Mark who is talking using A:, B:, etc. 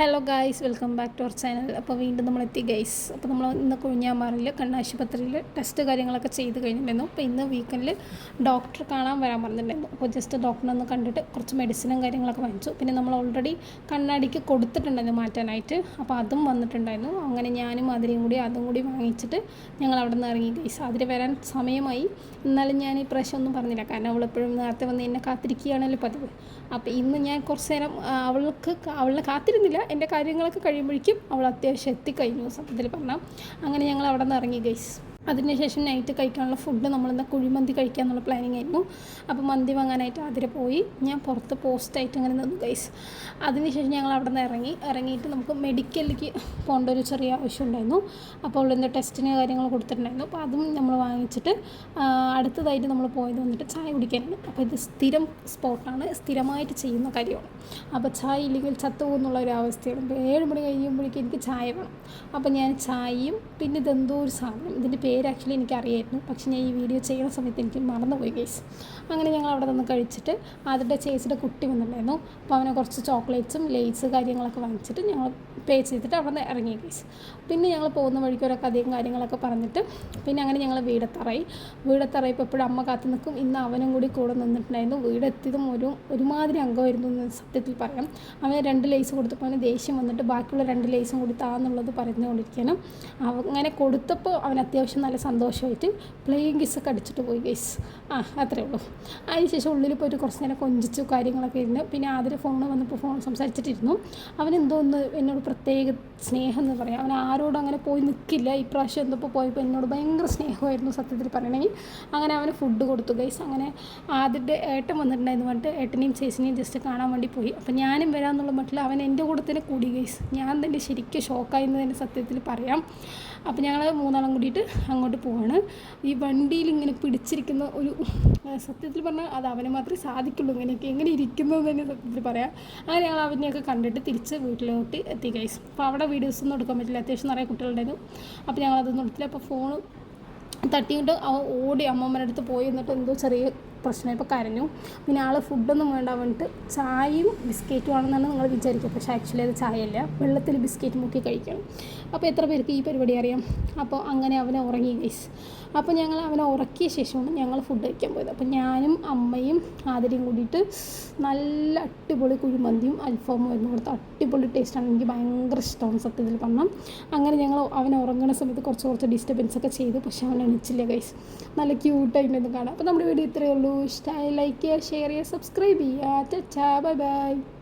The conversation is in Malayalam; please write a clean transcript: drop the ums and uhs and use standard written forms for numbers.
A: Hello guys, welcome back to our channel. അപ്പോൾ വീണ്ടും നമ്മളെത്തി ഗൈസ്. അപ്പോൾ നമ്മൾ ഇന്ന് കുഴിഞ്ഞാമാറിൽ കണ്ണാശുപത്രിയിൽ ടെസ്റ്റ് കാര്യങ്ങളൊക്കെ ചെയ്ത് കഴിഞ്ഞിട്ടുണ്ടായിരുന്നു. അപ്പോൾ ഇന്ന് വീക്കെൻഡിൽ ഡോക്ടർ കാണാൻ വരാൻ പറഞ്ഞിട്ടുണ്ടായിരുന്നു. അപ്പോൾ ജസ്റ്റ് ഡോക്ടറിനെ ഒന്ന് കണ്ടിട്ട് കുറച്ച് മെഡിസിനും കാര്യങ്ങളൊക്കെ വാങ്ങിച്ചു. പിന്നെ നമ്മൾ ഓൾറെഡി കണ്ണാടിക്ക് കൊടുത്തിട്ടുണ്ടായിരുന്നു മാറ്റാനായിട്ട്. അപ്പോൾ അതും വന്നിട്ടുണ്ടായിരുന്നു. അങ്ങനെ ഞാനും അതും കൂടി വാങ്ങിച്ചിട്ട് ഞങ്ങൾ അവിടെ നിന്ന് ഇറങ്ങി ഗൈസ്. അതിന് വരാൻ സമയമായി. എന്നാലും ഞാൻ ഈ പ്രാവശ്യം ഒന്നും പറഞ്ഞില്ല, കാരണം അവളെപ്പോഴും നേരത്തെ വന്ന് എന്നെ കാത്തിരിക്കുകയാണല്ലോ പതിവ്. അപ്പോൾ ഇന്ന് ഞാൻ കുറച്ച് നേരം അവളെ കാത്തിരുന്നില്ല. എൻ്റെ കാര്യങ്ങളൊക്കെ കഴിയുമ്പോഴേക്കും അവൾ അത്യാവശ്യം എത്തിക്കഴിഞ്ഞു സത്യത്തിൽ പറഞ്ഞാൽ. അങ്ങനെ ഞങ്ങൾ അവിടെ നിന്ന് ഇറങ്ങി ഗൈസ്. അതിനുശേഷം നൈറ്റ് കഴിക്കാനുള്ള ഫുഡ് നമ്മളിന്ന് കുഴിമന്തി കഴിക്കാമെന്നുള്ള പ്ലാനിങ് ആയിരുന്നു. അപ്പോൾ മന്തി വാങ്ങാനായിട്ട് അതിന് പോയി. ഞാൻ പുറത്ത് പോസ്റ്റായിട്ട് അങ്ങനെ നിന്നു ഗൈസ്. അതിനുശേഷം ഞങ്ങൾ അവിടെ നിന്ന് ഇറങ്ങിയിട്ട് നമുക്ക് മെഡിക്കലിലേക്ക് പോകേണ്ട ഒരു ചെറിയ ആവശ്യം ഉണ്ടായിരുന്നു. അപ്പോൾ ഉള്ള ടെസ്റ്റിന് കാര്യങ്ങൾ കൊടുത്തിട്ടുണ്ടായിരുന്നു. അപ്പോൾ അതും നമ്മൾ വാങ്ങിച്ചിട്ട് അടുത്തതായിട്ട് നമ്മൾ പോയത് വന്നിട്ട് ചായ കുടിക്കാനാണ്. അപ്പോൾ ഇത് സ്ഥിരം സ്പോട്ടാണ്, സ്ഥിരമായിട്ട് ചെയ്യുന്ന കാര്യമാണ്. അപ്പോൾ ചായ ഇല്ലെങ്കിൽ ചത്തുപോകുന്നുള്ള ഒരു അവസ്ഥയാണ്. ഇപ്പോൾ 7 മണി കഴിയുമ്പോഴേക്കും എനിക്ക് ചായ വേണം. അപ്പോൾ ഞാൻ ചായയും പിന്നെ ഇതെന്തോ ഒരു സാധനം, ഇതിൻ്റെ പേര് ആക്ച്വലി എനിക്കറിയായിരുന്നു, പക്ഷേ ഞാൻ ഈ വീഡിയോ ചെയ്യുന്ന സമയത്ത് എനിക്ക് മറന്നുപോയി ഗൈസ്. അങ്ങനെ ഞങ്ങൾ അവിടെ നിന്ന് കഴിച്ചിട്ട് അതിൻ്റെ ചേച്ചിയുടെ കുട്ടി വന്നിട്ടുണ്ടായിരുന്നു. അപ്പോൾ അവനെ കുറച്ച് ചോക്ലേറ്റ്സും ലേസ് കാര്യങ്ങളൊക്കെ വാങ്ങിച്ചിട്ട് ഞങ്ങൾ പേ ചെയ്തിട്ട് അവിടെ നിന്ന് ഇറങ്ങി ഗൈസ്. പിന്നെ ഞങ്ങൾ പോകുന്ന വഴിക്ക് ഓരോ കഥയും കാര്യങ്ങളൊക്കെ പറഞ്ഞിട്ട് പിന്നെ അങ്ങനെ ഞങ്ങൾ വീടെത്തറായി. ഇപ്പോൾ എപ്പോഴും അമ്മ കാത്തു നിൽക്കും. ഇന്ന് അവനും കൂടി കൂടെ നിന്നിട്ടുണ്ടായിരുന്നു. വീടെത്തിയതും ഒരുമാതിരി അംഗമായിരുന്നു എന്ന് സത്യത്തിൽ പറയാം. അവന് 2 ലേസ് കൊടുത്തപ്പോൾ അവന് ദേഷ്യം വന്നിട്ട് ബാക്കിയുള്ള 2 ലേസും കൂടി താന്നുള്ളത് പറഞ്ഞുകൊണ്ടിരിക്കണം. അങ്ങനെ കൊടുത്തപ്പോൾ അവൻ അത്യാവശ്യം നല്ല സന്തോഷമായിട്ട് പ്ലേയിങ് കിസ്സൊക്കെ അടിച്ചിട്ട് പോയി ഗൈസ്. അത്രേ ഉള്ളൂ. അതിനുശേഷം ഉള്ളിൽ പോയിട്ട് കുറച്ച് നേരം കൊഞ്ചിച്ചു കാര്യങ്ങളൊക്കെ ഇരുന്ന് പിന്നെ ആദ്യം ഫോൺ വന്നപ്പോൾ ഫോൺ സംസാരിച്ചിട്ടിരുന്നു. അവനെന്തോന്ന് എന്നോട് പ്രത്യേക സ്നേഹം എന്ന് പറയാം. അവൻ ആരോടും അങ്ങനെ പോയി നിൽക്കില്ല. ഇപ്രാവശ്യം എന്തപ്പോൾ പോയപ്പോൾ എന്നോട് ഭയങ്കര സ്നേഹമായിരുന്നു സത്യത്തിൽ പറയണമെങ്കിൽ. അങ്ങനെ അവന് ഫുഡ് കൊടുത്തു ഗൈസ്. അങ്ങനെ ആദ്യത്തെ ഏട്ടൻ വന്നിട്ടുണ്ടായിരുന്നു പറഞ്ഞിട്ട് ഏട്ടനെയും ചേച്ചിനെയും ജസ്റ്റ് കാണാൻ വേണ്ടി പോയി. അപ്പോൾ ഞാനും വരാമെന്നുള്ള മട്ടിൽ അവൻ എൻ്റെ കൂടെ തന്നെ കൂടി ഗൈസ്. ഞാൻ തന്നെ ശരിക്കും ഷോക്കായെന്ന് തന്നെ സത്യത്തിൽ പറയാം. അപ്പോൾ ഞങ്ങൾ 3 കൂടിയിട്ട് അങ്ങോട്ട് പോവാണ്. ഈ വണ്ടിയിൽ ഇങ്ങനെ പിടിച്ചിരിക്കുന്ന ഒരു സത്യത്തിൽ പറഞ്ഞാൽ അത് അവനെ മാത്രമേ സാധിക്കുള്ളൂ. ഇങ്ങനെയൊക്കെ എങ്ങനെ ഇരിക്കുന്നതെന്ന് തന്നെ സത്യത്തിൽ പറയാം. അങ്ങനെ ഞങ്ങൾ അവനെയൊക്കെ കണ്ടിട്ട് തിരിച്ച് വീട്ടിലോട്ട് എത്തി ഗൈസ്. അപ്പോൾ അവിടെ വീഡിയോസൊന്നും എടുക്കാൻ പറ്റില്ല, അത്യാവശ്യം നിറയെ കുട്ടികളുണ്ടായിരുന്നു. അപ്പോൾ ഞങ്ങളതൊന്നും എടുത്തില്ല. അപ്പോൾ ഫോൺ തട്ടിയിട്ട് അവൻ ഓടി അമ്മമ്മയുടെ അടുത്ത് പോയി. എന്നിട്ട് എന്തോ ചെറിയ പ്രശ്നം ഇപ്പോൾ കരഞ്ഞു. പിന്നെ ആൾ ഫുഡൊന്നും വേണ്ട പറഞ്ഞിട്ട് ചായയും ബിസ്ക്കറ്റും ആണെന്നാണ് നിങ്ങൾ വിചാരിക്കുക, പക്ഷേ ആക്ച്വലി അത് ചായയല്ല, വെള്ളത്തിൽ ബിസ്ക്കറ്റ് മുക്കി കഴിക്കണം. അപ്പോൾ എത്ര പേർക്ക് ഈ പരിപാടി അറിയാം. അപ്പോൾ അങ്ങനെ അവനെ ഉറങ്ങി ഗൈസ്. അപ്പോൾ ഞങ്ങൾ അവനെ ഉറക്കിയ ശേഷമാണ് ഞങ്ങൾ ഫുഡ് കഴിക്കാൻ പോയത്. അപ്പോൾ ഞാനും അമ്മയും ആതിരയും കൂടിയിട്ട് നല്ല അടിപൊളി കുഴിമന്തിയും അൽഫാമും ആയിരുന്നു കൊടുത്ത്. അടിപൊളി ടേസ്റ്റാണ്, എനിക്ക് ഭയങ്കര ഇഷ്ടമാണ് സത്യത്തിൽ പറഞ്ഞാൽ. അങ്ങനെ ഞങ്ങൾ അവനെ ഉറങ്ങുന്ന സമയത്ത് കുറച്ച് ഡിസ്റ്റർബൻസ് ഒക്കെ ചെയ്തു, പക്ഷേ അവൻ എണിച്ചില്ല ഗൈസ്. നല്ല ക്യൂട്ടായിട്ടുണ്ടെന്ന് കാണാം. അപ്പോൾ നമ്മുടെ വീഡിയോ ഇത്രയേ ഉള്ളൂ. ഇഷ്ടമായി ലൈക്ക് ചെയ്യുക, ഷെയർ ചെയ്യുക, സബ്സ്ക്രൈബ് ചെയ്യുക. Bye bye.